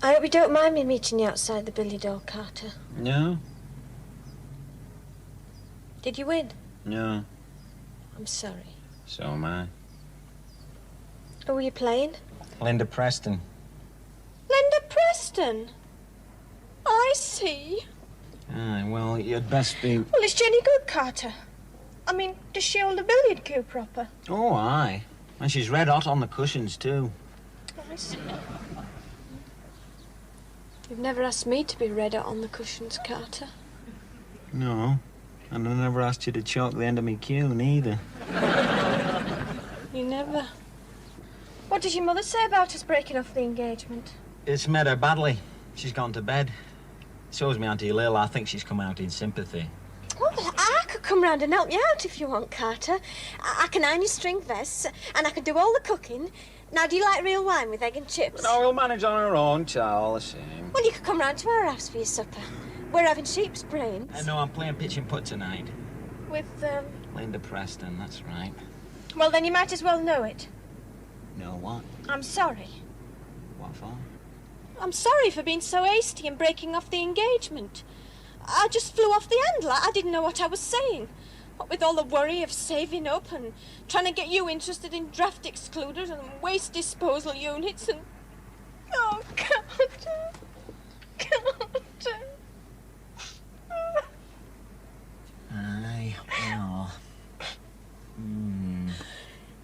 I hope you don't mind me meeting you outside the billiard hall, Carter. No. Did you win? No. I'm sorry. So am I. Who were you playing? Linda Preston. Linda Preston? I see. Aye, well, you'd best be... Well, is Jenny good, Carter? I mean, does she hold a billiard cue proper? Oh, aye. And she's red hot on the cushions, too. I see. You've never asked me to be red hot on the cushions, Carter. No. And I never asked you to chalk the end of me cue, neither. You never. What did your mother say about us breaking off the engagement? It's met her badly. She's gone to bed. So's me Auntie Lil. I think she's come out in sympathy. Well, I could come round and help you out if you want, Carter. I can iron your string vests, and I can do all the cooking. Now, do you like real wine with egg and chips? No, we'll manage on our own, all the same. Well, you could come round to our house for your supper. We're having sheep's brains. No, I'm playing pitch and putt tonight. With, Linda Preston, that's right. Well, then you might as well know it. No, what? I'm sorry. What for? I'm sorry for being so hasty and breaking off the engagement. I just flew off the handle. I didn't know what I was saying. What with all the worry of saving up and trying to get you interested in draft excluders and waste disposal units and... Oh, Carter. Carter. Aye, well...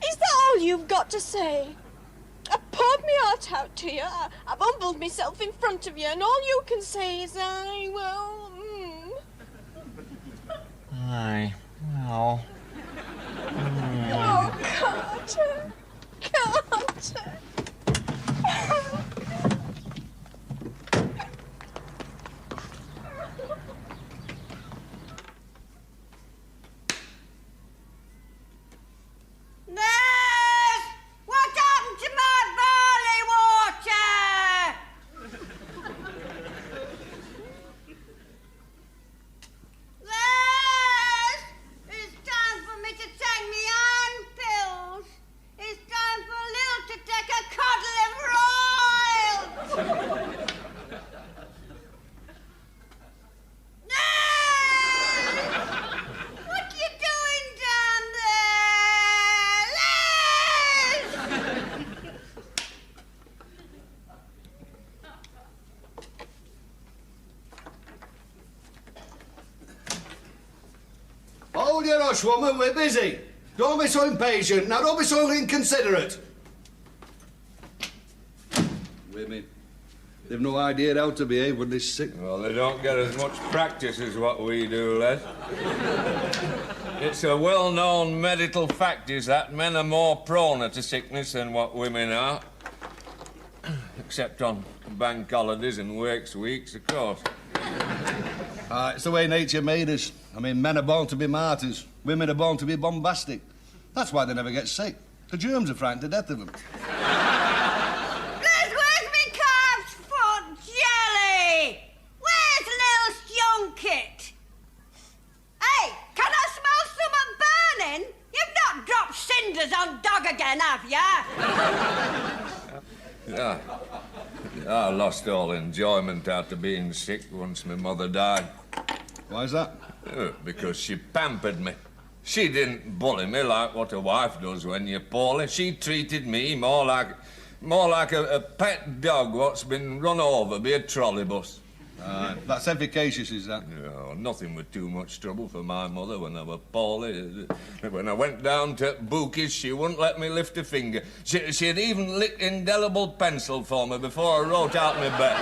Is that all you've got to say? I've poured my heart out to you. I've humbled myself in front of you, and all you can say is, aye, well, Aye, well... Oh, Carter. Carter. Hold your hush, woman, we're busy. Don't be so impatient. Now, don't be so inconsiderate. Women, they've no idea how to behave when they're sick. Well, they don't get as much practice as what we do, Les. It's a well-known medical fact is that men are more prone to sickness than what women are. Except on bank holidays and works weeks, of course. It's the way nature made us. I mean, men are born to be martyrs. Women are born to be bombastic. That's why they never get sick. The germs are frightened to death of them. Where's me calf's foot jelly? Where's Lil Junket? Hey, can I smell something burning? You've not dropped cinders on dog again, have ya? Yeah. I lost all enjoyment out of being sick once my mother died. Why's that? Because she pampered me. She didn't bully me like what a wife does when you're poorly. She treated me more like a pet dog what's been run over by a trolleybus. That's efficacious, is that? No, nothing was too much trouble for my mother when I was poorly. When I went down to Bookies, she wouldn't let me lift a finger. She'd even licked indelible pencil for me before I wrote out my bet.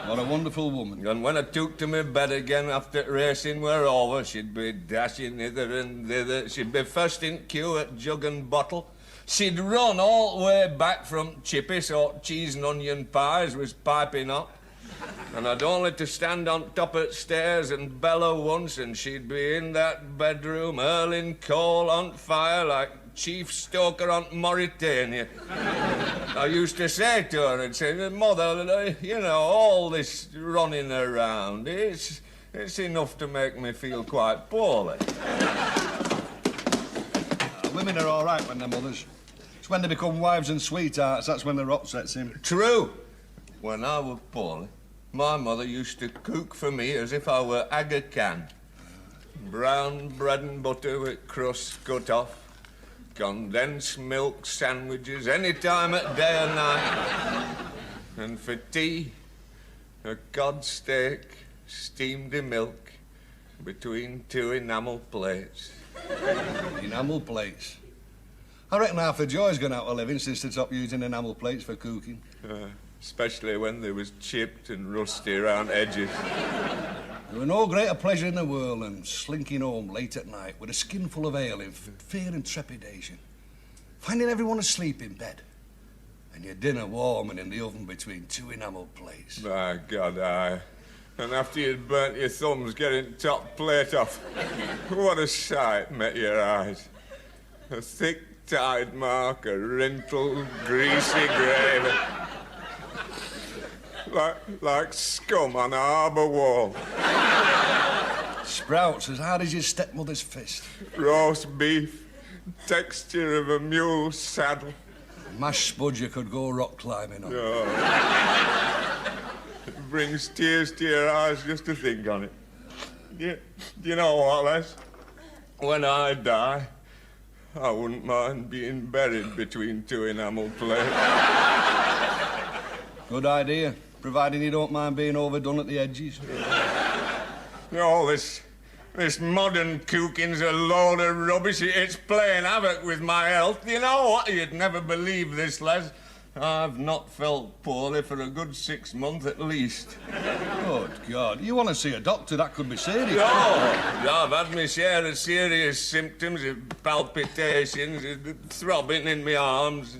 What a wonderful woman. And when I took to my bed again after racing were over, she'd be dashing hither and thither. She'd be first in queue at jug and bottle. She'd run all the way back from Chippy, so cheese and onion pies was piping up. And I'd only to stand on top of the stairs and bellow once, and she'd be in that bedroom hurling coal on fire like Chief Stoker on Mauritania. I used to say to her, I'd say, Mother, you know, all this running around, it's enough to make me feel quite poorly. Women are all right when they're mothers. It's when they become wives and sweethearts, that's when the rot sets in. True. when I was poorly, my mother used to cook for me as if I were Aga Khan. Brown bread and butter with crust cut off, condensed milk sandwiches any time of day or night. And for tea, a cod steak steamed in milk between two enamel plates. Enamel plates? I reckon half the joy's gone out of living since they stopped using enamel plates for cooking. Especially when they was chipped and rusty around edges. There were no greater pleasure in the world than slinking home late at night with a skin full of ale in fear and trepidation, finding everyone asleep in bed, and your dinner warm and in the oven between two enamel plates. My God, aye. And after you'd burnt your thumbs getting top plate off, what a sight met your eyes. A thick tide mark, a wrinkled, greasy gravy. Like scum on a harbour wall. Sprouts as hard as your stepmother's fist. Roast beef, texture of a mule's saddle. Mashed spudge you could go rock climbing on. Oh. It brings tears to your eyes just to think on it. Do you know what, Les? When I die, I wouldn't mind being buried between two enamel plates. Good idea, providing you don't mind being overdone at the edges. No, this modern cooking's a load of rubbish. It's playing havoc with my health. You know what? You'd never believe this, Les. I've not felt poorly for a good 6 months at least. Good God. You want to see a doctor? That could be serious. No, I've had my share of serious symptoms, of palpitations, throbbing in my arms,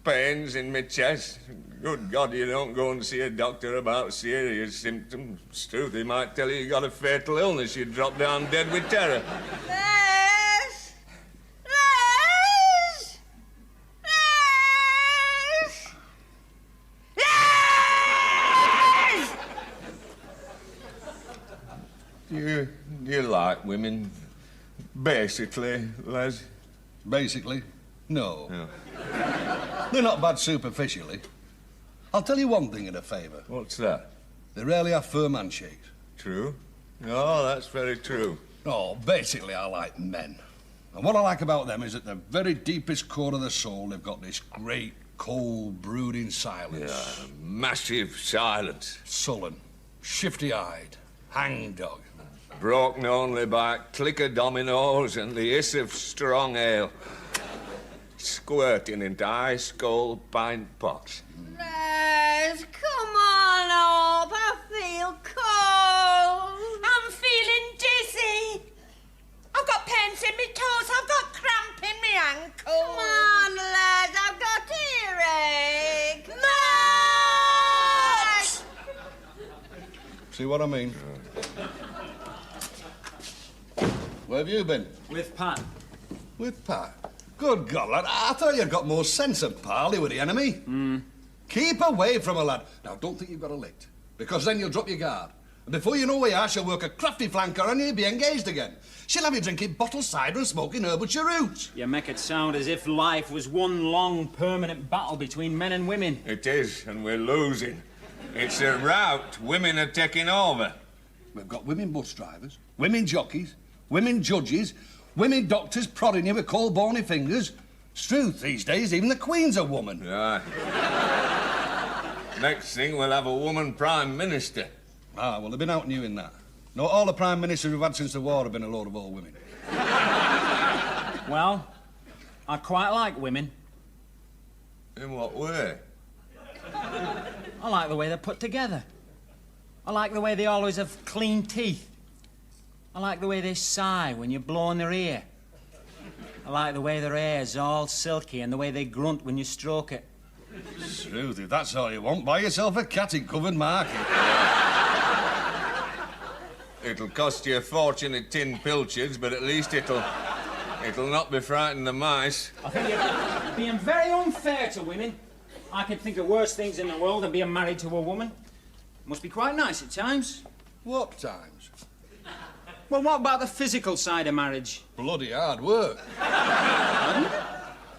pains in my chest. Good God, you don't go and see a doctor about serious symptoms. It's true, they might tell you got a fatal illness. You drop down dead with terror. Les! Les! Les! Les! Do you like women, basically, Les? Basically, no. No. They're not bad superficially. I'll tell you one thing in a favour. What's that? They rarely have firm handshakes. True? No, that's very true. Oh, basically, I like men. And what I like about them is at the very deepest core of the soul, they've got this great, cold, brooding silence. Yeah, massive silence. Sullen, shifty-eyed, hangdog. Broken only by a click of dominoes and the hiss of strong ale. Squirting into ice-cold pint pots. Les, come on up. I feel cold. I'm feeling dizzy. I've got pains in my toes. I've got cramp in my ankle. Come on, Les. I've got earache. Mort! See what I mean? Where have you been? With Pat. With Pat? Good God, lad. I thought you'd got more sense of parley with the enemy. Keep away from her, lad. Now, don't think you've got her licked, because then you'll drop your guard. And before you know where you are, she'll work a crafty flanker and you'll be engaged again. She'll have you drinking bottled cider and smoking herbal cheroots. You make it sound as if life was one long, permanent battle between men and women. It is, and we're losing. It's a rout. Women are taking over. We've got women bus drivers, women jockeys, women judges, women doctors prodding you with cold bony fingers. It's truth, these days, even the Queen's a woman. Aye. Next thing, we'll have a woman Prime Minister. Ah, well, they've been out and you in that. No, all the Prime Ministers we've had since the war have been a load of old women. Well, I quite like women. In what way? I like the way they're put together. I like the way they always have clean teeth. I like the way they sigh when you blow in their ear. I like the way their hair's all silky and the way they grunt when you stroke it. Truth, if that's all you want, buy yourself a cat-covered market. It'll cost you a fortune at tin pilchards, but at least it'll not be frightening the mice. I think you're being very unfair to women. I can think of worse things in the world than being married to a woman. Must be quite nice at times. What times? Well, what about the physical side of marriage? Bloody hard work.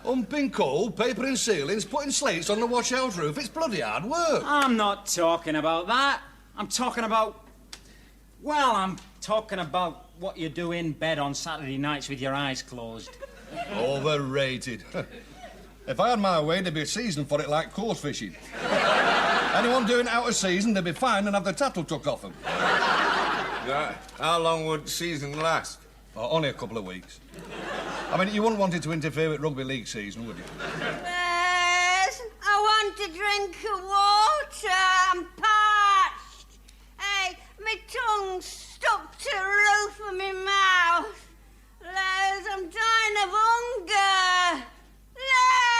Oh, Pumping coal, papering ceilings, putting slates on the wash-house roof. It's bloody hard work. I'm not talking about that. I'm talking about... Well, I'm talking about what you do in bed on Saturday nights with your eyes closed. Overrated. If I had my way, there'd be a season for it like coarse fishing. Anyone doing it out of season, they'd be fined and have the tattle took off them. Right. How long would season last? Oh, only a couple of weeks. I mean, you wouldn't want it to interfere with rugby league season, would you? Yes, I want a drink of water. I'm parched. Hey, my tongue's stuck to the roof of my mouth. Les, I'm dying of hunger. Les!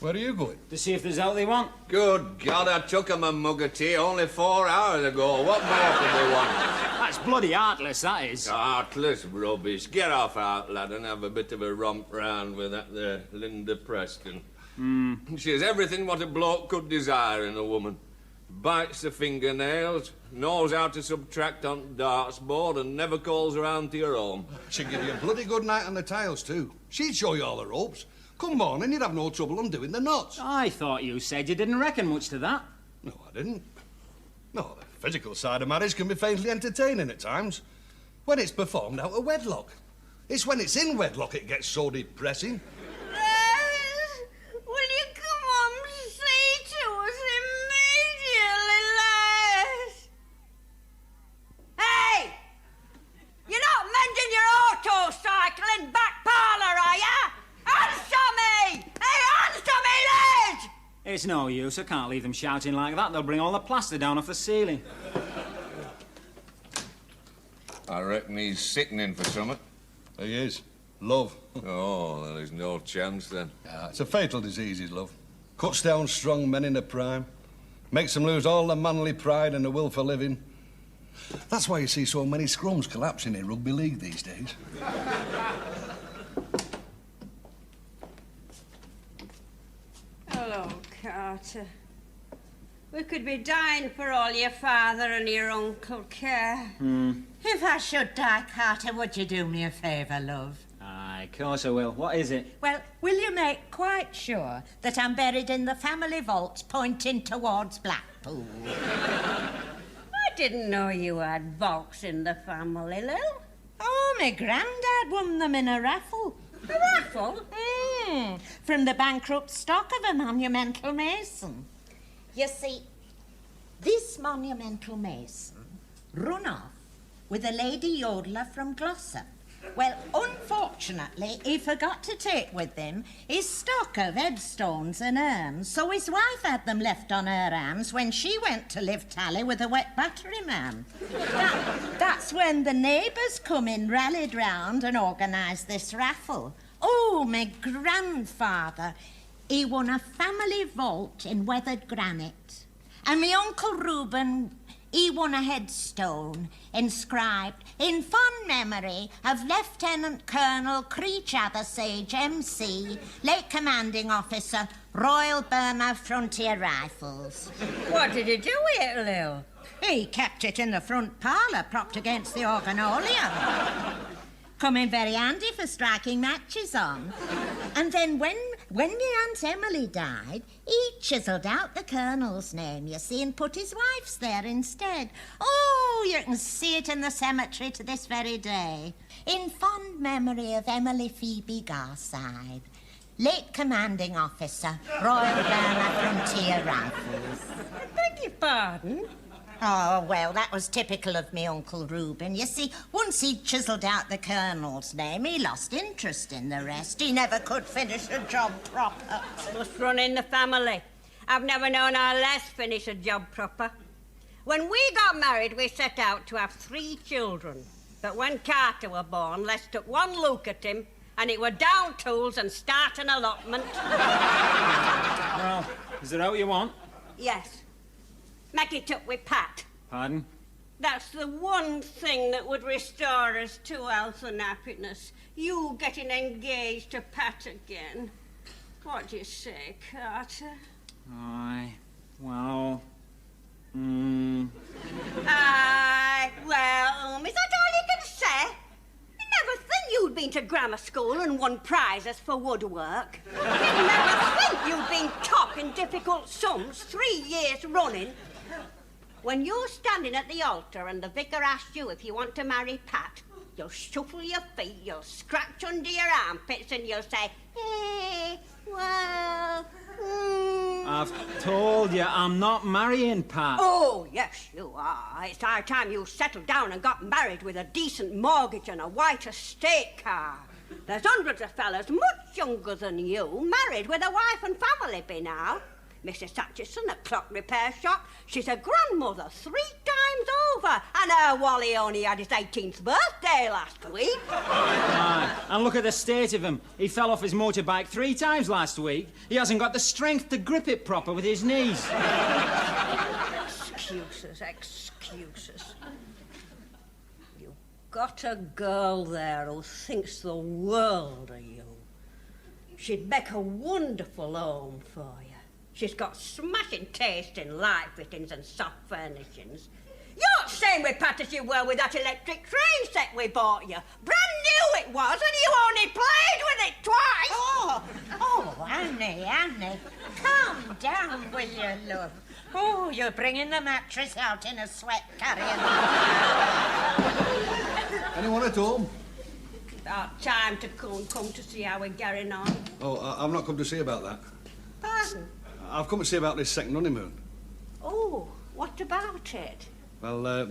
Where are you going? To see if there's out they want. Good God, I took him a mug of tea only 4 hours ago. What more could they want? That's bloody heartless, that is. Heartless rubbish. Get off out, lad, and have a bit of a romp round with that there Linda Preston. She has everything what a bloke could desire in a woman. Bites the fingernails, knows how to subtract on darts board, and never calls around to your home. She'd give you a bloody good night on the tiles, too. She'd show you all the ropes. Come morning, you'd have no trouble undoing the knots. I thought you said you didn't reckon much to that. No, I didn't. No, the physical side of marriage can be faintly entertaining at times. When it's performed out of wedlock. It's when it's in wedlock it gets so depressing. Les, will you come on and see to us immediately, Les? Hey! You're not mending your auto-cycle in back parlour, are ya? Answer me! Hey, answer me, Les! It's no use. I can't leave them shouting like that. They'll bring all the plaster down off the ceiling. I reckon he's sickening for something. He is. Love. Oh, well, there's no chance then. Yeah, it's a fatal disease, is love. Cuts down strong men in their prime. Makes them lose all their manly pride and the will for living. That's why you see so many scrums collapsing in rugby league these days. Hello, Carter. We could be dying for all your father and your uncle care. If I should die, Carter, would you do me a favour, love? Aye, of course I will. What is it? Well, will you make quite sure that I'm buried in the family vault pointing towards Blackpool? I didn't know you had vaults in the family, Lil. Oh, my granddad won them in a raffle. A raffle? From the bankrupt stock of a monumental mason. You see, this monumental mason run off with a lady yodeler from Gloucester. Well, unfortunately, he forgot to take with him his stock of headstones and urns, so his wife had them left on her hands when she went to live tally with a wet battery man. That's when the neighbours come in, rallied round and organised this raffle. Oh, my grandfather, he won a family vault in weathered granite. And my Uncle Reuben, he won a headstone inscribed in fond memory of Lieutenant Colonel Creech Athersage, MC, late commanding officer, Royal Burma Frontier Rifles. What did he do with it, Lil? He kept it in the front parlour, propped against the organolium. Come in very handy for striking matches on. And then when my Aunt Emily died, he chiselled out the Colonel's name, you see, and put his wife's there instead. Oh, you can see it in the cemetery to this very day. In fond memory of Emily Phoebe Garside, late commanding officer, Royal Burma Frontier Rifles. I beg your pardon? Oh, well, that was typical of me Uncle Reuben. You see, once he'd chiselled out the Colonel's name, he lost interest in the rest. He never could finish a job proper. Must run in the family. I've never known our Les finish a job proper. When we got married, we set out to have 3 children. But when Carter were born, Les took one look at him, and it were down tools and start an allotment. Well, is that what you want? Yes. Make it up with Pat. Pardon? That's the one thing that would restore us to health and happiness. You getting engaged to Pat again. What do you say, Carter? Aye, well... Aye, well, is that all you can say? been to grammar school and won prizes for woodwork. You'd never think you'd been top in difficult sums 3 years running. When you're standing at the altar and the vicar asks you if you want to marry Pat, you'll shuffle your feet, you'll scratch under your armpits and you'll say, well, I've told you I'm not marrying Pat. Oh, yes, you are. It's high time you settled down and got married with a decent mortgage and a white estate car. There's hundreds of fellas much younger than you married with a wife and family by now. Mrs. Atchison, a clock repair shop, she's a grandmother 3 times over, and her Wally only had his 18th birthday last week. And look at the state of him. He fell off his motorbike 3 times last week. He hasn't got the strength to grip it proper with his knees. Excuses. You've got a girl there who thinks the world of you. She'd make a wonderful home for you. She's got smashing taste in light fittings and soft furnishings. You're the same with Pat as you were with that electric train set we bought you. Brand new it was, and you only played with it twice. Oh, Annie, calm down, will you, love? Oh, you're bringing the mattress out in a sweat carrier. Anyone at home? About time to come to see how we're getting on. Oh, I've not come to see about that. Pardon? I've come to see about this second honeymoon. Oh, what about it? Well,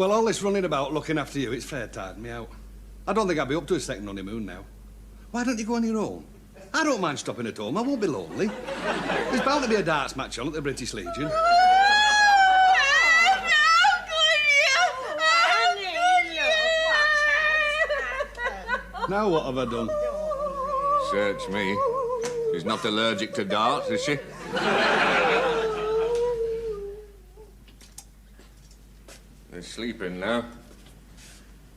all this running about looking after you, it's fair tired me out. I don't think I'd be up to a second honeymoon now. Why don't you go on your own? I don't mind stopping at home. I won't be lonely. There's bound to be a darts match on at the British Legion. Now what have I done? Search me. She's not allergic to darts, is she? They're sleeping now.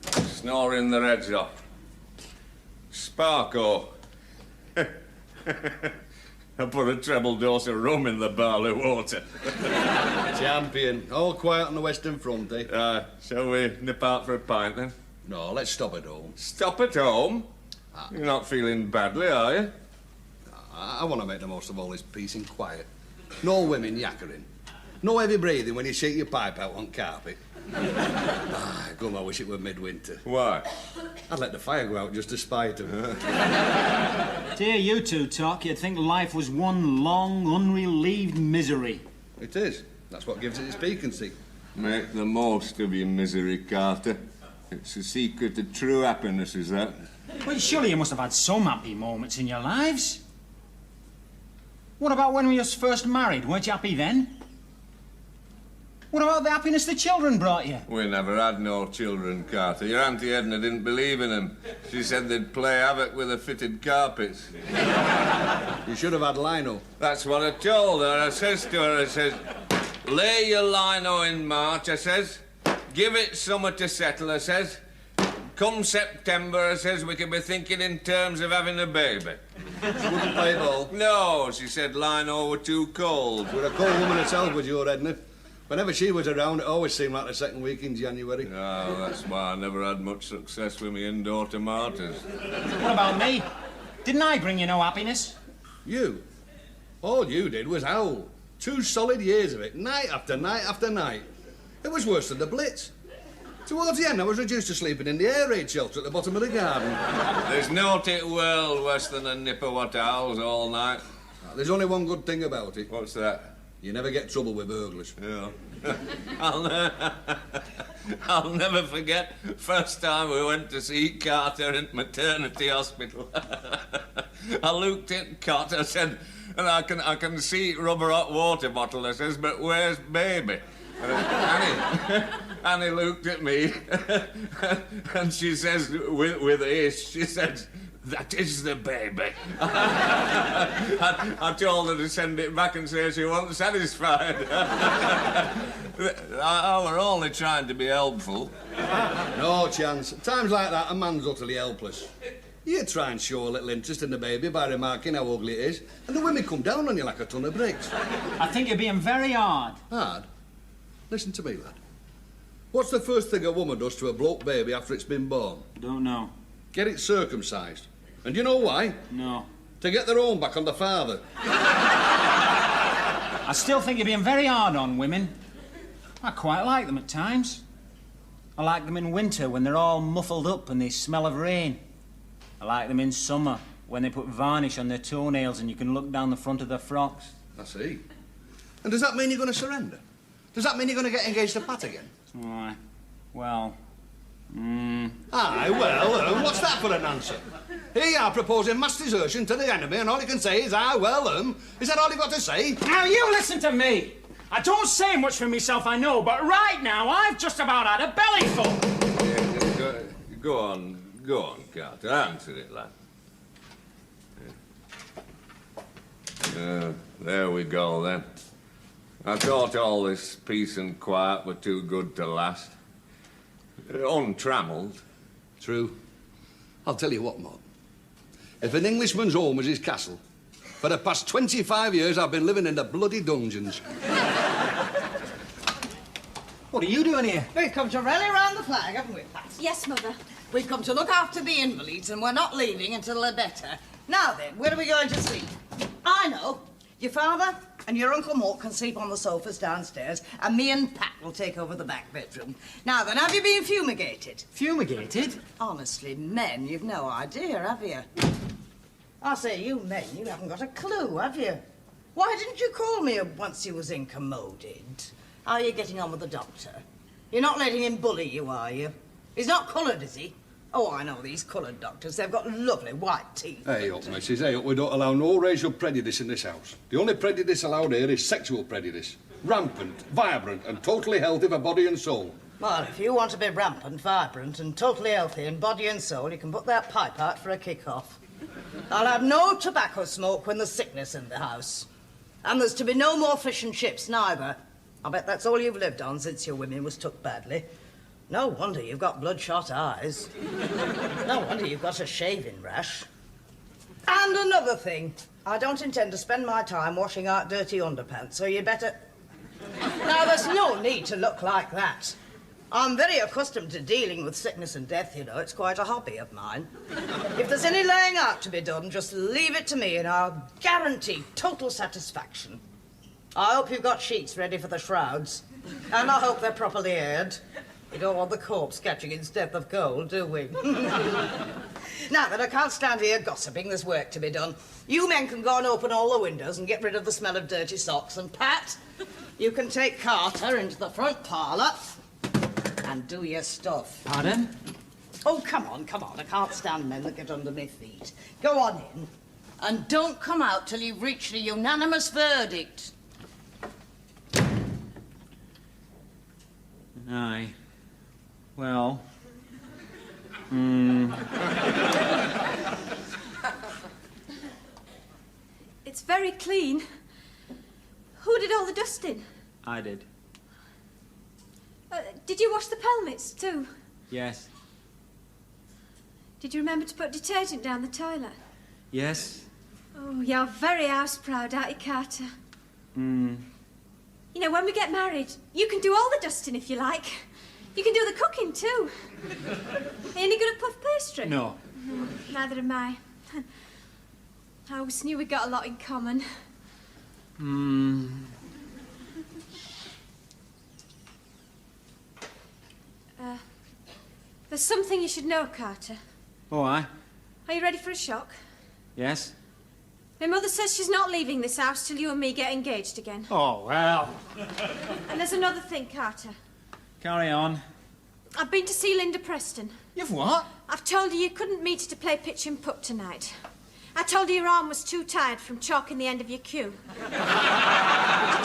Snoring their heads off. Sparko. I put a treble dose of rum in the barley water. Champion. All quiet on the Western Front, eh? Shall we nip out for a pint, then? No, let's stop at home. Stop at home? You're not feeling badly, are you? I want to make the most of all this peace and quiet. No women yakkering. No heavy breathing when you shake your pipe out on carpet. Gum, I wish it were midwinter. Why? I'd let the fire go out just to spite them. To hear you two talk, you'd think life was one long, unrelieved misery. It is. That's what gives it its piquancy. Make the most of your misery, Carter. It's the secret of true happiness, is that? Well, surely you must have had some happy moments in your lives. What about when we were first married? Weren't you happy then? What about the happiness the children brought you? We never had no children, Carter. Your Auntie Edna didn't believe in them. She said they'd play havoc with the fitted carpets. You should have had lino. That's what I told her. I says to her, I says, lay your lino in March, I says. Give it summer to settle, I says. Come September, I says, we could be thinking in terms of having a baby. She wouldn't play ball. No, she said lino were too cold. You're a cold woman herself with your Edna. Whenever she was around, it always seemed like the second week in January. Oh, that's why I never had much success with me indoor tomatoes. What about me? Didn't I bring you no happiness? You? All you did was howl. 2 solid years of it, night after night after night. It was worse than the Blitz. Towards the end, I was reduced to sleeping in the air raid shelter at the bottom of the garden. There's naught in the world worse than a nipper what howls all night. There's only one good thing about it. What's that? You never get trouble with burglars. Yeah. I'll never forget first time we went to see Carter in maternity hospital. I looked at cot, I said, and I can see rubber hot water bottle, I says, but where's baby? Annie looked at me and she says, with ish, she says, that is the baby. I told her to send it back and say she wasn't satisfied. I were only trying to be helpful. No chance. At times like that, a man's utterly helpless. You try and show a little interest in the baby by remarking how ugly it is, and the women come down on you like a ton of bricks. I think you're being very hard. Hard? Listen to me, lad. What's the first thing a woman does to a bloke baby after it's been born? Don't know. Get it circumcised. And you know why? No. To get their own back on the father. I still think you're being very hard on women. I quite like them at times. I like them in winter when they're all muffled up and they smell of rain. I like them in summer when they put varnish on their toenails and you can look down the front of their frocks. I see. And does that mean you're going to surrender? Does that mean you're going to get engaged to Pat again? Why? Well... Aye, well, what's that for an answer? Here you are proposing mass desertion to the enemy and all you can say is, aye, well, Is that all you've got to say? Now, you listen to me! I don't say much for myself, I know, but right now I've just about had a bellyful. Yeah, go on, Carter. Answer it, lad. There we go, then. I thought all this peace and quiet were too good to last. Untrammelled. True. I'll tell you what, Mort. If an Englishman's home was his castle, for the past 25 years I've been living in the bloody dungeons. What are you doing here? We've come to rally round the flag, haven't we, Pat? Yes, Mother. We've come to look after the invalids and we're not leaving until they're better. Now then, where are we going to sleep? I know. Your father and your Uncle Mort can sleep on the sofas downstairs and me and Pat will take over the back bedroom. Now then, have you been fumigated? Fumigated? Honestly, men, you've no idea, have you? I say, you men, you haven't got a clue, have you? Why didn't you call me once you was incommoded? How are you getting on with the doctor? You're not letting him bully you, are you? He's not coloured, is he? Oh, I know these coloured doctors. They've got lovely white teeth. Hey up, missus, hey up. We don't allow no racial prejudice in this house. The only prejudice allowed here is sexual prejudice. Rampant, vibrant and totally healthy for body and soul. Well, if you want to be rampant, vibrant and totally healthy in body and soul, you can put that pipe out for a kick-off. I'll have no tobacco smoke when there's sickness in the house. And there's to be no more fish and chips, neither. I bet that's all you've lived on since your women was took badly. No wonder you've got bloodshot eyes. No wonder you've got a shaving rash. And another thing, I don't intend to spend my time washing out dirty underpants, so you better... Now, there's no need to look like that. I'm very accustomed to dealing with sickness and death, you know. It's quite a hobby of mine. If there's any laying out to be done, just leave it to me and I'll guarantee total satisfaction. I hope you've got sheets ready for the shrouds. And I hope they're properly aired. We don't want the corpse catching its death of cold, do we? Now then, I can't stand here gossiping. There's work to be done. You men can go and open all the windows and get rid of the smell of dirty socks. And Pat, you can take Carter into the front parlour and do your stuff. Pardon? Oh, come on. I can't stand men that get under my feet. Go on in. And don't come out till you've reached a unanimous verdict. Aye. Well... It's very clean. Who did all the dusting? I did. Did you wash the pelmets too? Yes. Did you remember to put detergent down the toilet? Yes. Oh, you're very house-proud, aren't you, Carter? You know, when we get married, you can do all the dusting if you like. You can do the cooking too. Are you any good at puff pastry? No. Neither am I. I always knew we got a lot in common. There's something you should know, Carter. Oh, aye? Are you ready for a shock? Yes? My mother says she's not leaving this house till you and me get engaged again. Oh, well. And there's another thing, Carter. Carry on. I've been to see Linda Preston. You've what? I've told her you couldn't meet her to play pitch and putt tonight. I told her your arm was too tired from chalking the end of your cue. I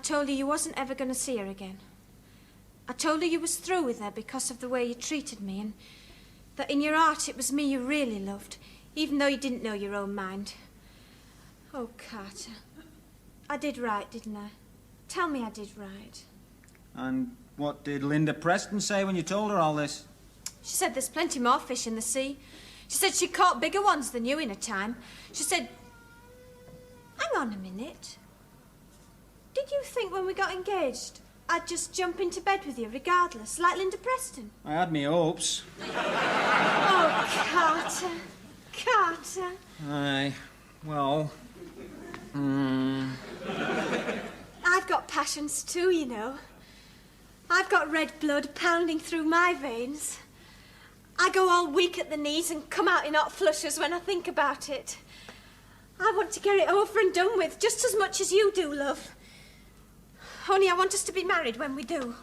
told her you wasn't ever going to see her again. I told her you was through with her because of the way you treated me, and that in your heart it was me you really loved, even though you didn't know your own mind. Oh, Carter, I did right, didn't I? Tell me I did right. And what did Linda Preston say when you told her all this? She said there's plenty more fish in the sea. She said she caught bigger ones than you in her time. She said... Hang on a minute. Did you think when we got engaged I'd just jump into bed with you regardless, like Linda Preston. I had me hopes. Oh, Carter. Carter. Aye, well... I've got passions too, you know. I've got red blood pounding through my veins. I go all weak at the knees and come out in hot flushes when I think about it. I want to get it over and done with just as much as you do, love. Only I want us to be married when we do.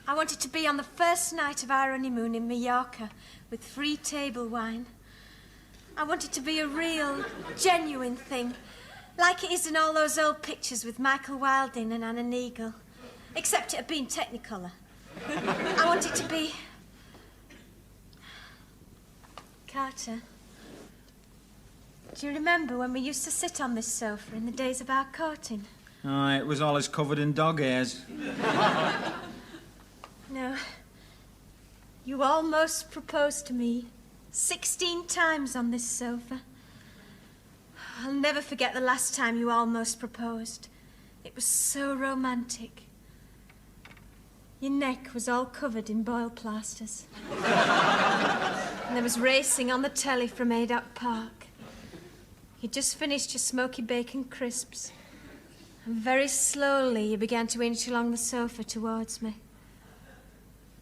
I want it to be on the first night of our honeymoon in Mallorca with free table wine. I want it to be a real, genuine thing, like it is in all those old pictures with Michael Wilding and Anna Neagle, except it had been Technicolor. I want it to be... Carter, do you remember when we used to sit on this sofa in the days of our courting? Aye, it was always covered in dog hairs. No. You almost proposed to me 16 times on this sofa. I'll never forget the last time you almost proposed. It was so romantic. Your neck was all covered in boil plasters. And there was racing on the telly from Haydock Park. You'd just finished your smoky bacon crisps. And very slowly you began to inch along the sofa towards me.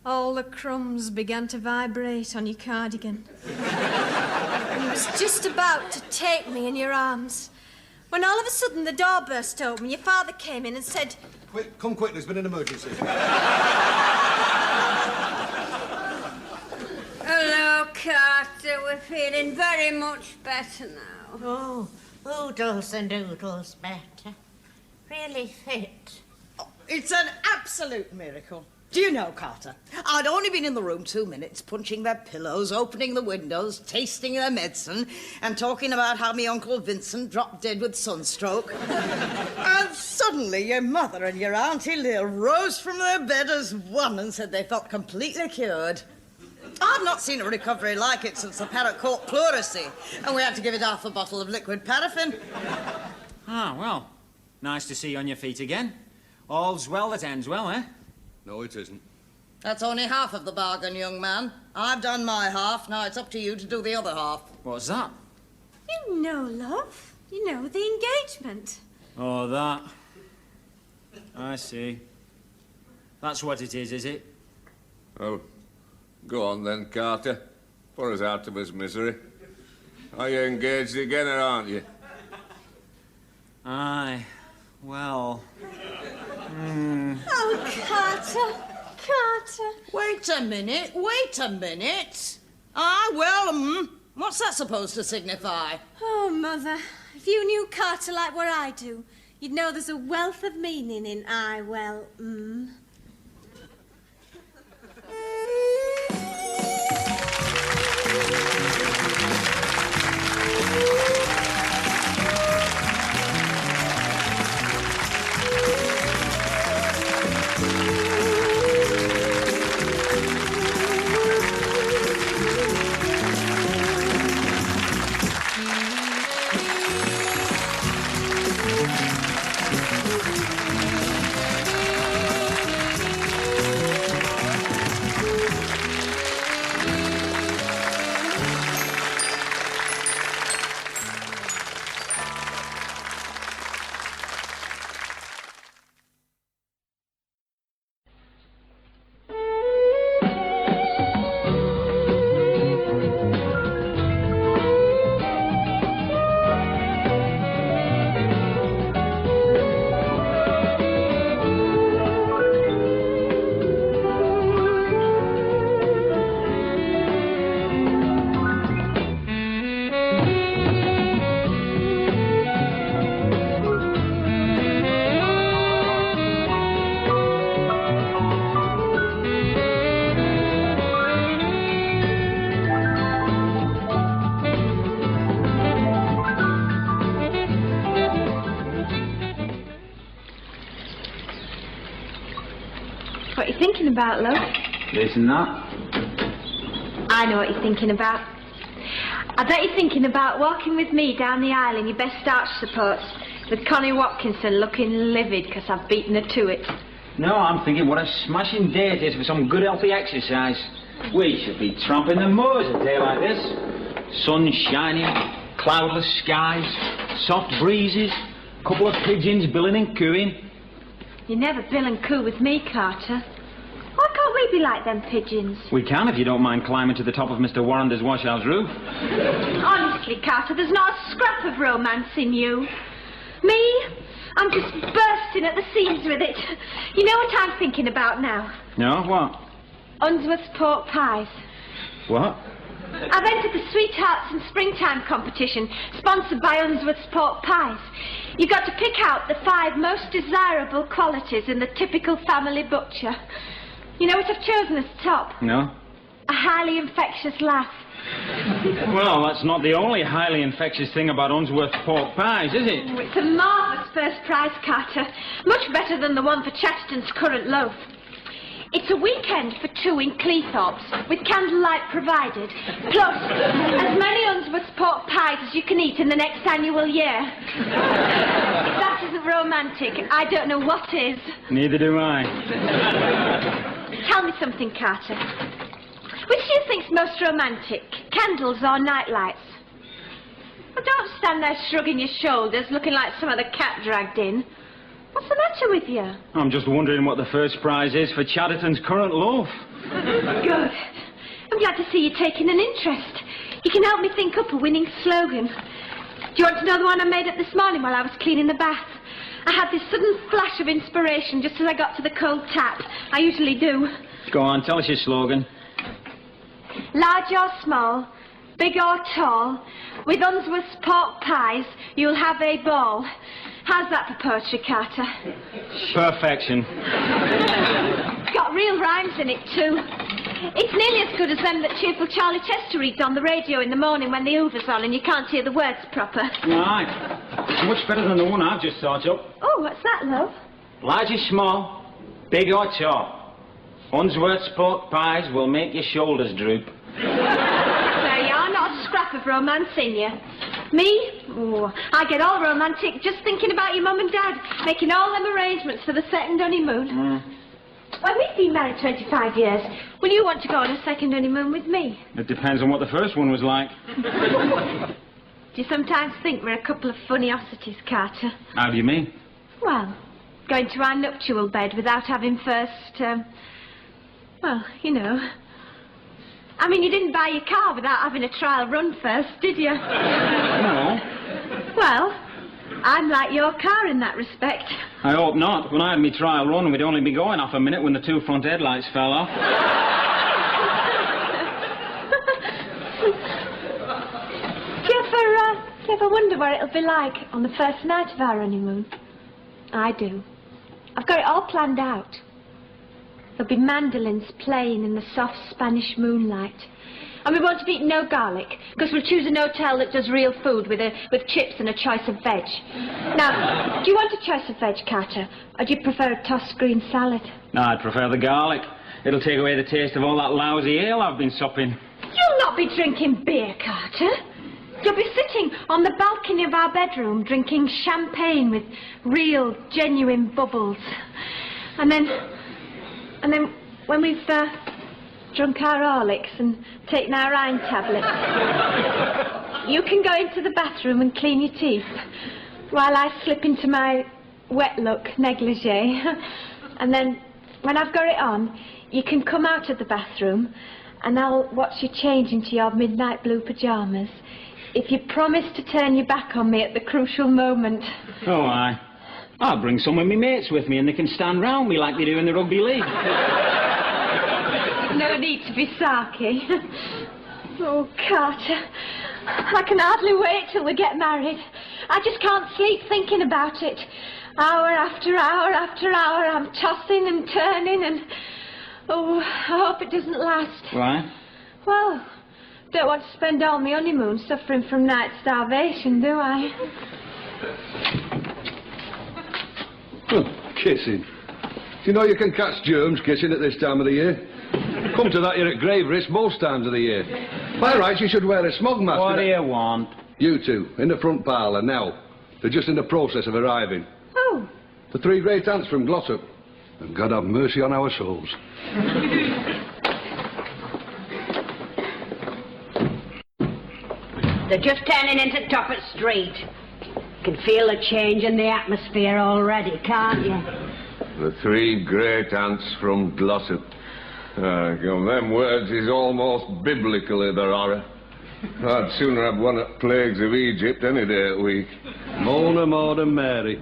All the crumbs began to vibrate on your cardigan. And you was just about to take me in your arms when all of a sudden the door burst open. Your father came in and said... Quick, come quick, there's been an emergency. Hello, Carter. We're feeling very much better now. Oh, oodles and oodles better. Really fit. Oh, it's an absolute miracle. Do you know, Carter, I'd only been in the room 2 minutes, punching their pillows, opening the windows, tasting their medicine, and talking about how me Uncle Vincent dropped dead with sunstroke. And suddenly your mother and your Auntie Lil rose from their bed as one and said they felt completely cured. I've not seen a recovery like it since the parrot caught pleurisy, and we had to give it half a bottle of liquid paraffin. Ah, well, nice to see you on your feet again. All's well that ends well, eh? No, it isn't. That's only half of the bargain, young man. I've done my half, now it's up to you to do the other half. What's that? You know, love. You know, the engagement. Oh, that. I see. That's what it is it? Well, go on then, Carter. Put us out of his misery. Are you engaged again, or aren't you? Aye. Well... Oh, Carter. Carter. Wait a minute. Ah, well, what's that supposed to signify? Oh, Mother, if you knew Carter like what I do, you'd know there's a wealth of meaning in I, well, What are you thinking about, love? This and that. I know what you're thinking about. I bet you're thinking about walking with me down the aisle in your best starch supports, with Connie Watkinson looking livid because I've beaten her to it. No, I'm thinking what a smashing day it is for some good healthy exercise. We should be tramping the moors a day like this. Sun shining, cloudless skies, soft breezes, couple of pigeons billing and cooing. You never bill and coo with me, Carter. Why can't we be like them pigeons? We can if you don't mind climbing to the top of Mr. Warrender's washhouse roof. Honestly, Carter, there's not a scrap of romance in you. Me? I'm just bursting at the seams with it. You know what I'm thinking about now? No, what? Unsworth's pork pies. What? I've entered the Sweethearts and Springtime competition, sponsored by Unsworth's pork pies. You've got to pick out the 5 most desirable qualities in the typical family butcher. You know what I've chosen as top? No. A highly infectious laugh. Well, that's not the only highly infectious thing about Unsworth's pork pies, is it? Oh, it's a marvellous first prize, Carter. Much better than the one for Chatterton's currant loaf. It's a weekend for 2 in Cleethorpes, with candlelight provided, plus as many Unsworth's pork pies as you can eat in the next annual year. If that isn't romantic, I don't know what is. Neither do I. Tell me something, Carter. Which do you think's most romantic, candles or nightlights? Well, don't stand there shrugging your shoulders, looking like some other cat dragged in. What's the matter with you? I'm just wondering what the first prize is for Chatterton's currant loaf. Good. I'm glad to see you taking an interest. You can help me think up a winning slogan. Do you want to know the one I made up this morning while I was cleaning the bath? I had this sudden flash of inspiration just as I got to the cold tap. I usually do. Go on, tell us your slogan. Large or small, big or tall, with Unsworth's pork pies, you'll have a ball. How's that for poetry, Carter? Perfection. It's got real rhymes in it, too. It's nearly as good as them that cheerful Charlie Chester reads on the radio in the morning when the Hoover's on and you can't hear the words proper. Right. It's much better than the one I've just thought up. Oh, what's that, love? Large or small, big or tall, Unsworth's pork pies will make your shoulders droop. There you are, not a scrap of romance in you. Me? Oh, I get all romantic just thinking about your mum and dad, making all them arrangements for the second honeymoon. Well, we've been married 25 years. Will you want to go on a second honeymoon with me? It depends on what the first one was like. Do you sometimes think we're a couple of funnyosities, Carter? How do you mean? Well, going to our nuptial bed without having first, well, you know. I mean, you didn't buy your car without having a trial run first, did you? No. Well, I'm like your car in that respect. I hope not. When I had my trial run, we'd only be going off a minute when the 2 front headlights fell off. Do you ever wonder what it'll be like on the first night of our honeymoon? I do. I've got it all planned out. There'll be mandolins playing in the soft Spanish moonlight. And we won't have eaten no garlic, because we'll choose an hotel that does real food with chips and a choice of veg. Now, do you want a choice of veg, Carter? Or do you prefer a tossed green salad? No, I'd prefer the garlic. It'll take away the taste of all that lousy ale I've been supping. You'll not be drinking beer, Carter. You'll be sitting on the balcony of our bedroom drinking champagne with real, genuine bubbles. And then when we've drunk our Horlicks and taken our iron tablets, you can go into the bathroom and clean your teeth while I slip into my wet look negligee. And then when I've got it on, you can come out of the bathroom and I'll watch you change into your midnight blue pyjamas if you promise to turn your back on me at the crucial moment. Oh, aye. I'll bring some of my mates with me and they can stand round me like they do in the rugby league. No need to be sarky. Oh, Carter, I can hardly wait till we get married. I just can't sleep thinking about it. Hour after hour after hour, I'm tossing and turning and... Oh, I hope it doesn't last. Why? Well, don't want to spend all my honeymoon suffering from night starvation, do I? Oh, kissing. Do you know you can catch germs kissing at this time of the year? Come to that, you're at grave risk most times of the year. By rights, you should wear a smog mask. What do you want? You two, in the front parlour, now. They're just in the process of arriving. Oh. The 3 great aunts from Glossop. And God have mercy on our souls. They're just turning into Toppert Street. You can feel a change in the atmosphere already, can't you? The 3 great aunts from Glossop. Them words is almost biblical, in their horror. I'd sooner have one at Plagues of Egypt any day of the week. Mona, Maud and Mary.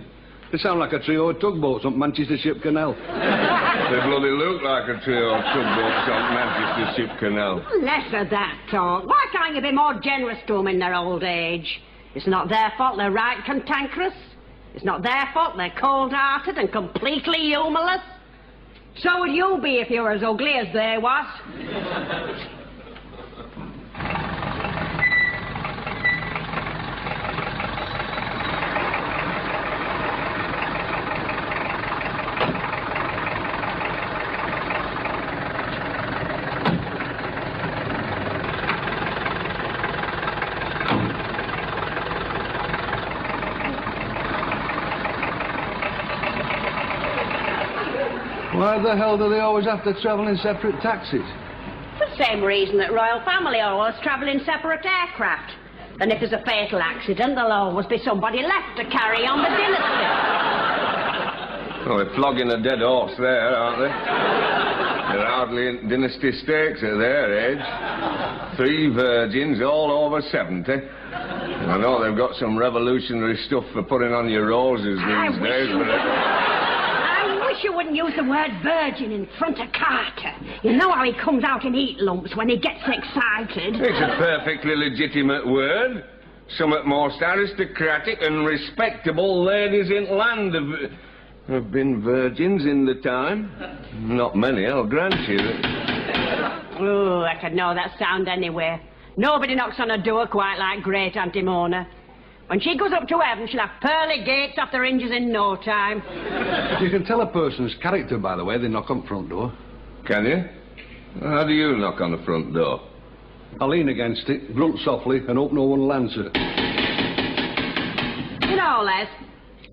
They sound like a trio of tugboats on Manchester Ship Canal. They bloody look like a trio of tugboats on Manchester Ship Canal. Less of that talk. Why can't you be more generous to them in their old age? It's not their fault they're right cantankerous. It's not their fault they're cold-hearted and completely humorless. So would you be if you were as ugly as they was. Why the hell do they always have to travel in separate taxis? For the same reason that royal family always travel in separate aircraft. And if there's a fatal accident, there'll always be somebody left to carry on the dynasty. Oh, they're flogging a dead horse there, aren't they? They're hardly in dynasty stakes at their age. 3 virgins, all over 70. I know they've got some revolutionary stuff for putting on your roses these days, but... I wish you wouldn't use the word virgin in front of Carter. You know how he comes out in heat lumps when he gets excited. It's a perfectly legitimate word. Some of the most aristocratic and respectable ladies in land have been virgins in the time. Not many, I'll grant you. Oh, I could know that sound anywhere. Nobody knocks on a door quite like great Auntie Mona. When she goes up to heaven, she'll have pearly gates off their hinges in no time. You can tell a person's character by the way they knock on the front door. Can you? How do you knock on the front door? I lean against it, grunt softly, and hope no one will answer. You know, Les,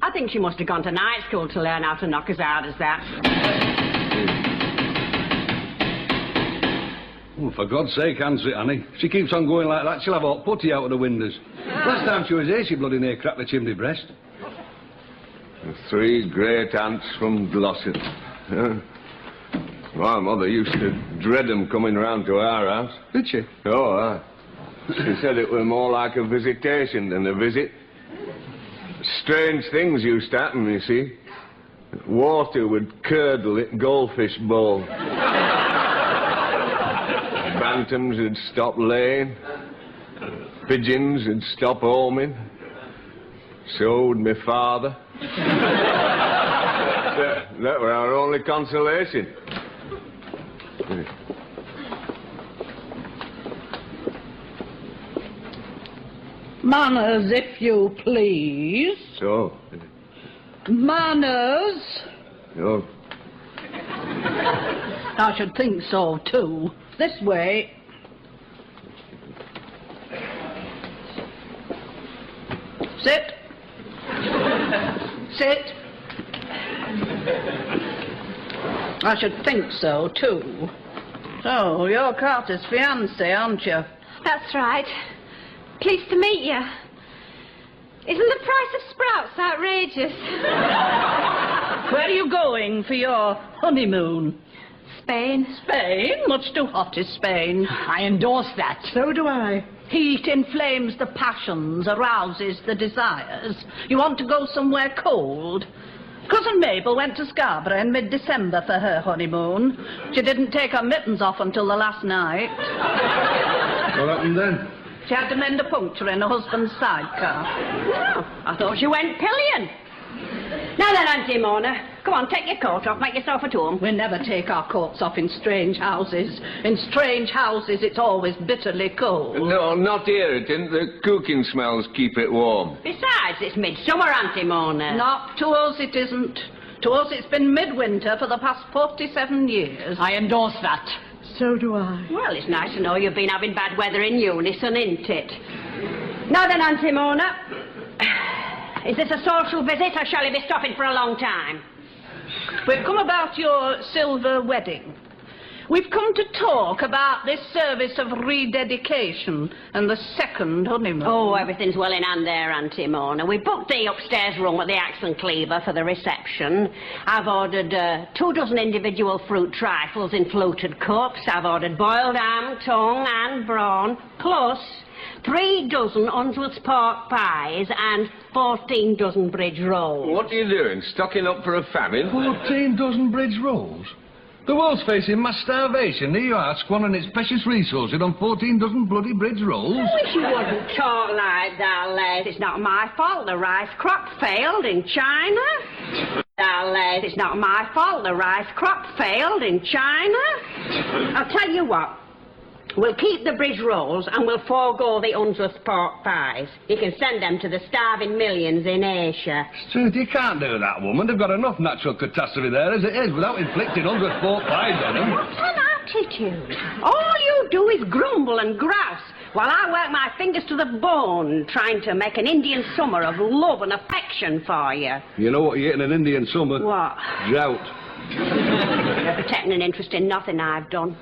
I think she must have gone to night school to learn how to knock as hard as that. Oh, for God's sake, answer it, Annie. If she keeps on going like that, she'll have hot putty out of the windows. Last time she was here, she bloody near cracked the chimney breast. The 3 great aunts from Glossop. My mother used to dread them coming round to our house. Did she? Oh, aye. She said it was more like a visitation than a visit. Strange things used to happen, you see. Water would curdle at goldfish bowl. Bantams would stop laying. Pigeons would stop homing. So would my father. That were our only consolation. Manners, if you please. So? Manners. Oh. I should think so, too. This way. Sit. Sit. I should think so, too. So, you're Carter's fiancée, aren't you? That's right. Pleased to meet you. Isn't the price of sprouts outrageous? Where are you going for your honeymoon? Spain. Spain? Much too hot is Spain. I endorse that. So do I. Heat inflames the passions, arouses the desires. You want to go somewhere cold? Cousin Mabel went to Scarborough in mid-December for her honeymoon. She didn't take her mittens off until the last night. What happened then? She had to mend a puncture in her husband's sidecar. Oh, I thought she went pillion. Now then, Auntie Mona, come on, take your coat off, make yourself at home. We never take our coats off in strange houses. In strange houses, it's always bitterly cold. No, not here. It isn't. The cooking smells keep it warm. Besides, it's midsummer, Auntie Mona. Not to us, it isn't. To us, it's been midwinter for the past 47 years. I endorse that. So do I. Well, it's nice to know you've been having bad weather in unison, isn't it? Now then, Auntie Mona, Is this a social visit, or shall he be stopping for a long time? We've come about your silver wedding. We've come to talk about this service of rededication and the second honeymoon. Oh, everything's well in hand there, Auntie Mona. We booked the upstairs room at the Axe and Cleaver for the reception. I've ordered 2 dozen individual fruit trifles in fluted cups. I've ordered boiled ham, tongue and brawn, plus 3 dozen Unsworth's pork pies and 14 dozen bridge rolls. What are you doing? Stocking up for a famine? 14 dozen bridge rolls? The world's facing mass starvation. Here you are, squandering its precious resources on 14 dozen bloody bridge rolls. I wish you wouldn't talk like that, Les. It's not my fault the rice crop failed in China. Les, it's not my fault the rice crop failed in China. I'll tell you what. We'll keep the bridge rolls and we'll forego the Unsworth pork pies. You can send them to the starving millions in Asia. Truth, you can't do that, woman. They've got enough natural catastrophe there as it is without inflicting 100 pork pies on them. What an attitude. All you do is grumble and grouse while I work my fingers to the bone trying to make an Indian summer of love and affection for you. You know what you get in an Indian summer? What? Drought. You're taking an interest in nothing I've done.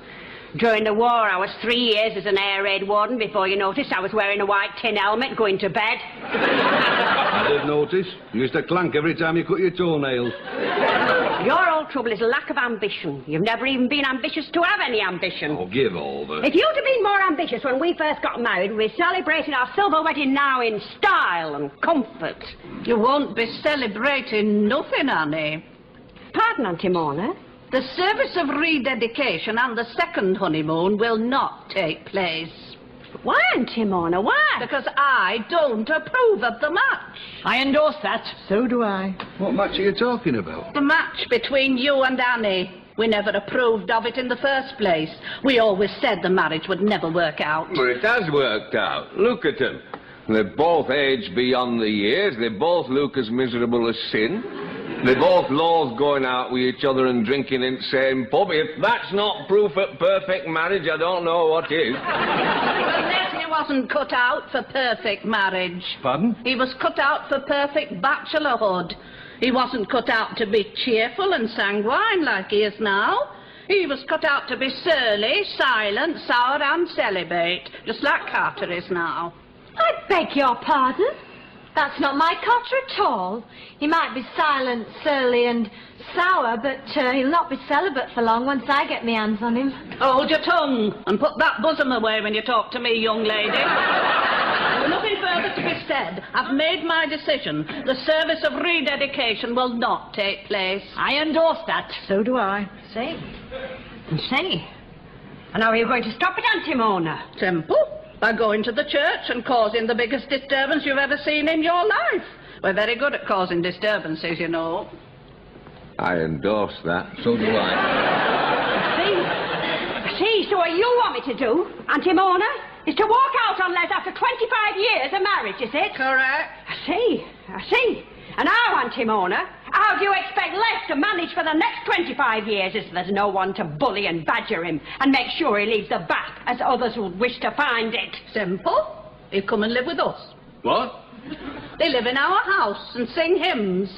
During the war, I was 3 years as an air raid warden. Before you noticed, I was wearing a white tin helmet going to bed. I did notice. You used to clank every time you cut your toenails. Your old trouble is lack of ambition. You've never even been ambitious to have any ambition. Oh, give over. If you'd have been more ambitious when we first got married, we'd be celebrating our silver wedding now in style and comfort. You won't be celebrating nothing, Annie. Pardon, Auntie Mona? The service of rededication and the second honeymoon will not take place. Why, Auntie Mona, why? Because I don't approve of the match. I endorse that. So do I. What match are you talking about? The match between you and Annie. We never approved of it in the first place. We always said the marriage would never work out. But it has worked out. Look at them. They're both aged beyond the years. They both look as miserable as sin. They both loathe going out with each other and drinking in the same pub. If that's not proof of perfect marriage, I don't know what is. Well, Leslie wasn't cut out for perfect marriage. Pardon? He was cut out for perfect bachelorhood. He wasn't cut out to be cheerful and sanguine like he is now. He was cut out to be surly, silent, sour and celibate, just like Carter is now. I beg your pardon. That's not my Carter at all. He might be silent, surly and sour, but he'll not be celibate for long once I get my hands on him. Hold your tongue and put that bosom away when you talk to me, young lady. There's nothing further to be said. I've made my decision. The service of rededication will not take place. I endorse that. So do I. See? And how are you going to stop it, Auntie Mona? Simple. By going to the church and causing the biggest disturbance you've ever seen in your life. We're very good at causing disturbances, you know. I endorse that. So do I. See, so what you want me to do, Auntie Mona, is to walk out on Les after 25 years of marriage, is it? Correct. I see. And how, Auntie Mona? How do you expect Les to manage for the next 25 years if there's no one to bully and badger him and make sure he leaves the bath as others would wish to find it? Simple. He'll come and live with us. What? They live in our house and sing hymns,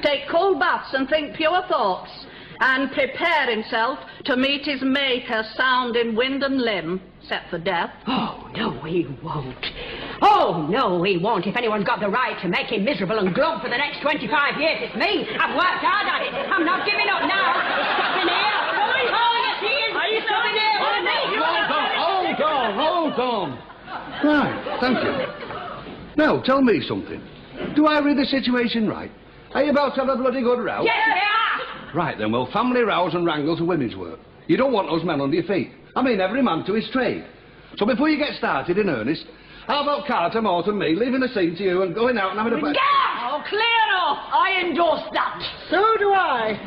take cold baths and think pure thoughts, and prepare himself to meet his Maker sound in wind and limb, except for death. Oh, no, he won't. Oh, no, he won't. If anyone's got the right to make him miserable and glum for the next 25 years, it's me. I've worked hard at it. I'm not giving up now. He's stopping here. Oh, yes, he is. Are you stopping here? Hold on. Right, thank you. Now, tell me something. Do I read the situation right? Are you about to have a bloody good row? Yes, they are. Right, then, well, family rows and wrangles are women's work. You don't want those men under your feet. I mean, every man to his trade. So before you get started in earnest, how about Carter, Mort and me leaving the scene to you and going out and having a... Oh, clear off! I endorse that. So do I.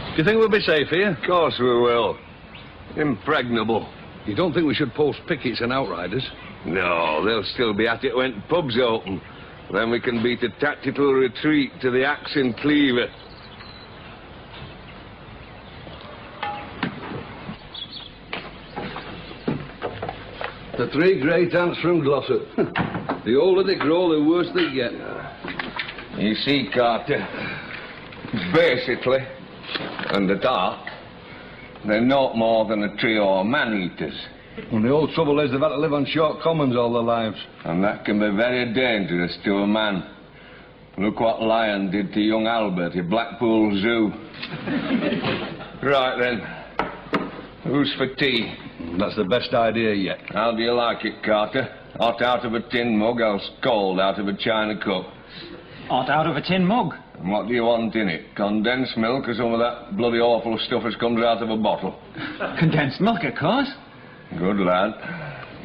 Do you think we'll be safe here? Of course we will. Impregnable. You don't think we should post pickets and outriders? No, they'll still be at it when pubs open. Then we can beat a tactical retreat to the Axe and Cleaver. The three great aunts from Glossop. The older they grow, the worse they get. You see, Carter, basically, and at heart, they're not more than a trio of man-eaters. And the old trouble is they've had to live on short commons all their lives. And that can be very dangerous to a man. Look what Lion did to young Albert at Blackpool Zoo. Right then, who's for tea? That's the best idea yet. How do you like it, Carter? Hot out of a tin mug, else cold out of a china cup? Hot out of a tin mug. And what do you want in it? Condensed milk or some of that bloody awful stuff as comes out of a bottle? Condensed milk, of course. Good lad.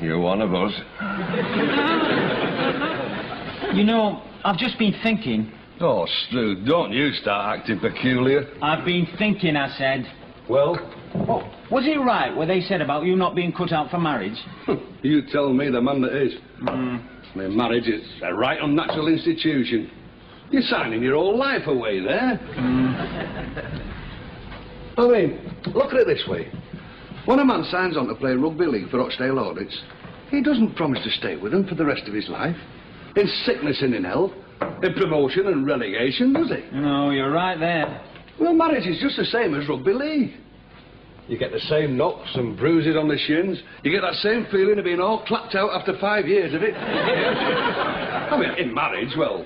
You're one of us. You know, I've just been thinking. Oh, Stu, don't you start acting peculiar. I've been thinking, I said. Well? Oh, was it right what they said about you not being cut out for marriage? You tell me, the man that is. I mean, marriage is a right unnatural institution. You're signing your whole life away there. I mean, look at it this way. When a man signs on to play rugby league for Rochdale Audits, he doesn't promise to stay with them for the rest of his life. In sickness and in health, in promotion and relegation, does he? No, you're right there. Well, marriage is just the same as rugby league. You get the same knocks and bruises on the shins. You get that same feeling of being all clapped out after 5 years of it. I mean, in marriage, well,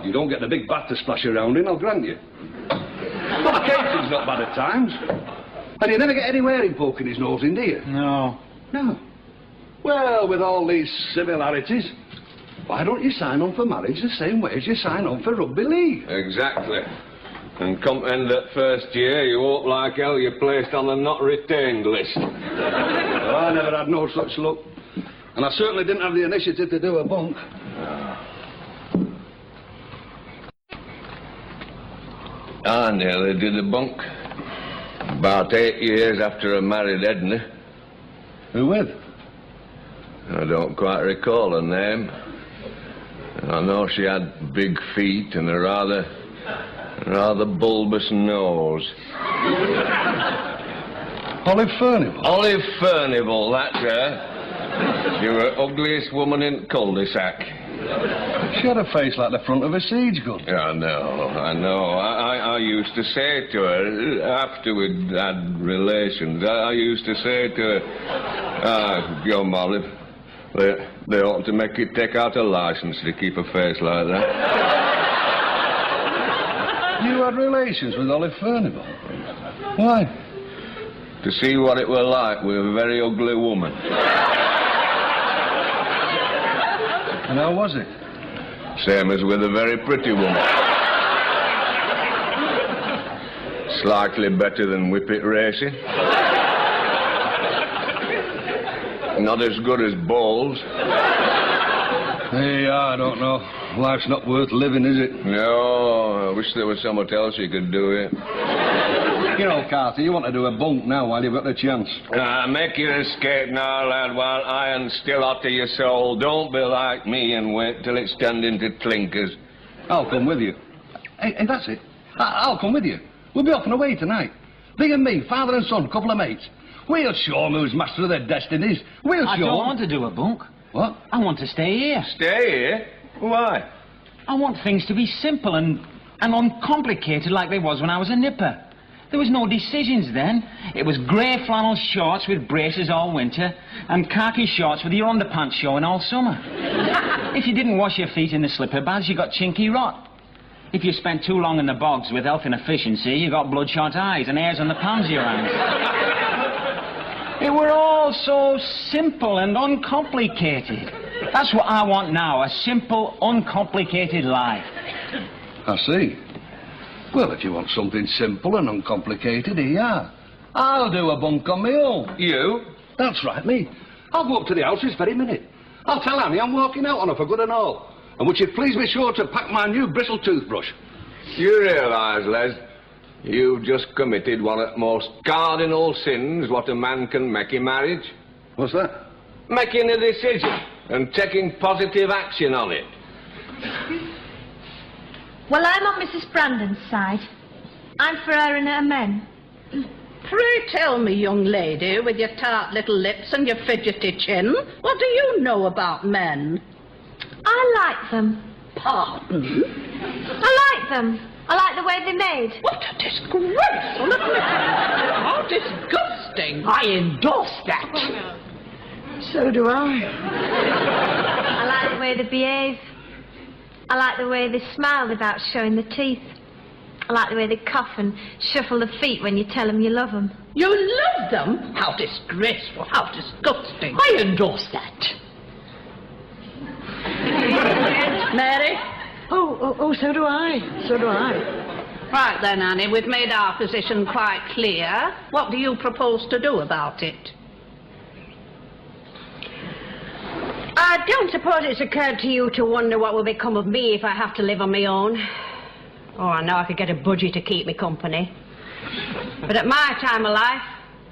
you don't get the big bath to splash around in, I'll grant you. Fornication's not bad at times. And you never get anywhere in poking his nose in, do you? No. No. Well, with all these similarities, why don't you sign on for marriage the same way as you sign on for rugby league? Exactly. And come end that first year, you hope like hell you're placed on the not retained list. Well, I never had no such luck. And I certainly didn't have the initiative to do a bunk. I nearly did a bunk. About 8 years after I married Edna. Who with? I don't quite recall her name. I know she had big feet and a rather bulbous nose. Olive Furnival? Olive Furnival, that's her. She was the ugliest woman in the cul-de-sac. She had a face like the front of a siege gun. Yeah, I know. I used to say to her, after we'd had relations, I used to say to her, young Olive, they ought to make you take out a license to keep a face like that. You had relations with Olive Furnival? Why? To see what it were like with a very ugly woman. And how was it? Same as with a very pretty woman. Slightly better than whippet racing. Not as good as bowls. Hey, I don't know. Life's not worth living, is it? No, I wish there was something else you could do it. You know, Carter, you want to do a bunk now while you've got the chance. Make your escape now, lad, while iron's still hot to your soul. Don't be like me and wait till it's turned into clinkers. I'll come with you. Hey, that's it. I'll come with you. We'll be off and away tonight. Big and me, father and son, couple of mates. We'll show 'em who's master of their destinies. We'll show 'em. I don't want to do a bunk. What? I want to stay here. Stay here? Why? I want things to be simple and uncomplicated like they was when I was a nipper. There was no decisions then. It was grey flannel shorts with braces all winter and khaki shorts with your underpants showing all summer. If you didn't wash your feet in the slipper baths, you got chinky rot. If you spent too long in the bogs with health inefficiency, you got bloodshot eyes and hairs on the palms of your hands. It were all so simple and uncomplicated. That's what I want now, a simple, uncomplicated life. I see. Well, if you want something simple and uncomplicated, here you are. I'll do a bunk on my own. You? That's right, me. I'll go up to the house this very minute. I'll tell Annie I'm walking out on her for good and all. And would you please be sure to pack my new bristle toothbrush? You realise, Les, you've just committed one of the most cardinal sins what a man can make in marriage. What's that? Making a decision and taking positive action on it. Well, I'm on Mrs. Brandon's side. I'm for her and her men. Pray tell me, young lady, with your tart little lips and your fidgety chin, what do you know about men? I like them. Pardon? I like them. I like the way they're made. What a disgrace! Look at that. How disgusting. I endorse that. So do I. I like the way they behave. I like the way they smile without showing the teeth. I like the way they cough and shuffle their feet when you tell them you love them. You love them? How disgraceful, how disgusting. I endorse that. Mary? Oh, so do I. So do I. Right then, Annie, we've made our position quite clear. What do you propose to do about it? I don't suppose it's occurred to you to wonder what will become of me if I have to live on my own. Oh, I know I could get a budgie to keep me company. But at my time of life,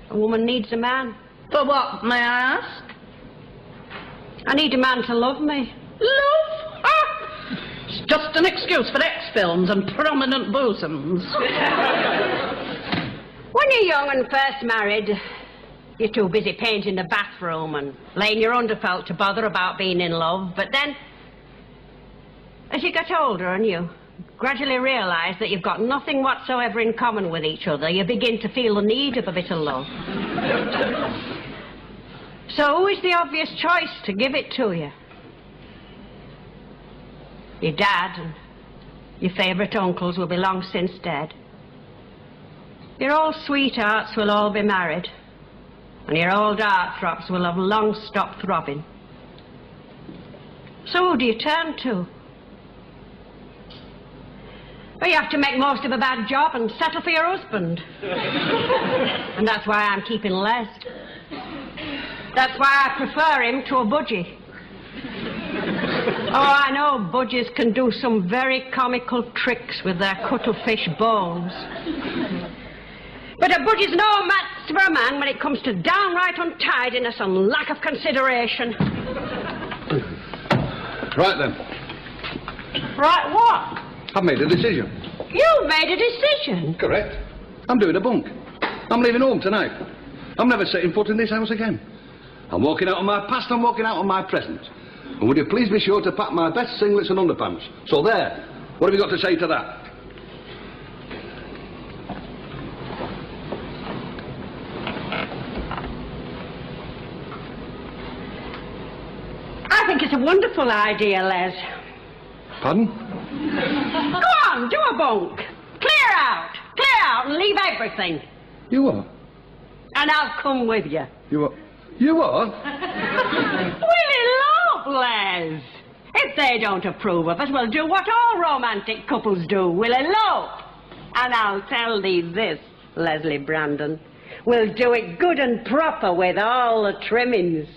a woman needs a man. For what, may I ask? I need a man to love me. Love? Ah! It's just an excuse for X-films and prominent bosoms. When you're young and first married, you're too busy painting the bathroom and laying your underfelt to bother about being in love. But then, as you get older and you gradually realise that you've got nothing whatsoever in common with each other, you begin to feel the need of a bit of love. So who is the obvious choice to give it to you? Your dad and your favourite uncles will be long since dead. Your old sweethearts will all be married, and your old heartthrobs will have long stopped throbbing. So who do you turn to? Well, you have to make most of a bad job and settle for your husband. And that's why I'm keeping Les. That's why I prefer him to a budgie. Oh, I know budgies can do some very comical tricks with their cuttlefish bones. But a budgie's no match for a man when it comes to downright untidiness and lack of consideration. Right then. Right what? I've made a decision. You made a decision? Correct. I'm doing a bunk. I'm leaving home tonight. I'm never setting foot in this house again. I'm walking out on my past, I'm walking out on my present. And would you please be sure to pack my best singlets and underpants? So there. What have you got to say to that? I think it's a wonderful idea, Les. Pardon? Go on, do a bunk. Clear out and leave everything. You what? And I'll come with you. You what? You what? We'll elope, Les. If they don't approve of us, we'll do what all romantic couples do. We'll elope. And I'll tell thee this, Leslie Brandon. We'll do it good and proper with all the trimmings.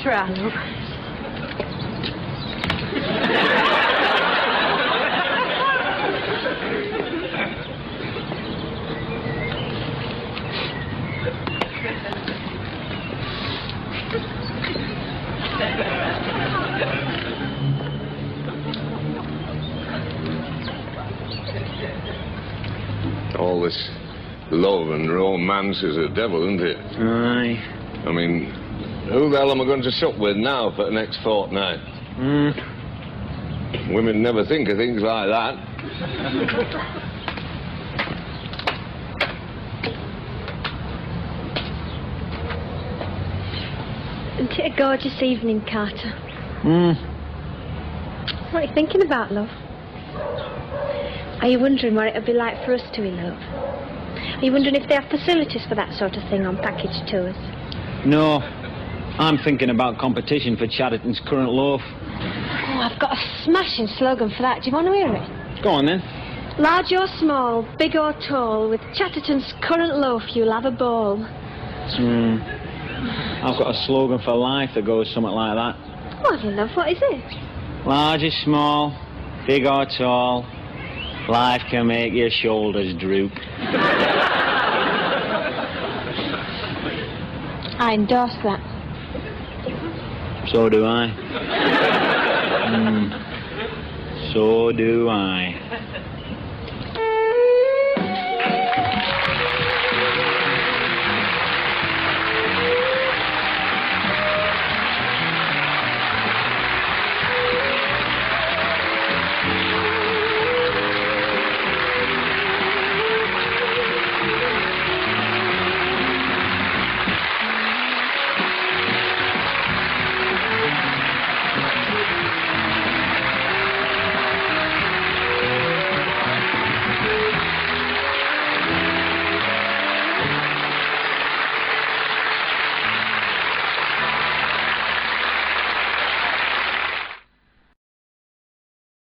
Trano. All this love and romance is a devil, isn't it? Aye. I mean, who the hell am I going to sup with now for the next fortnight? Women never think of things like that. Isn't it a gorgeous evening, Carter? What are you thinking about, love? Are you wondering what it would be like for us to elope? Are you wondering if they have facilities for that sort of thing on package tours? No. I'm thinking about competition for Chatterton's currant loaf. Oh, I've got a smashing slogan for that. Do you want to hear it? Go on, then. Large or small, big or tall, with Chatterton's currant loaf you'll have a ball. I've got a slogan for life that goes something like that. What, love? What is it? Large or small, big or tall, life can make your shoulders droop. I endorse that. So do I. So do I.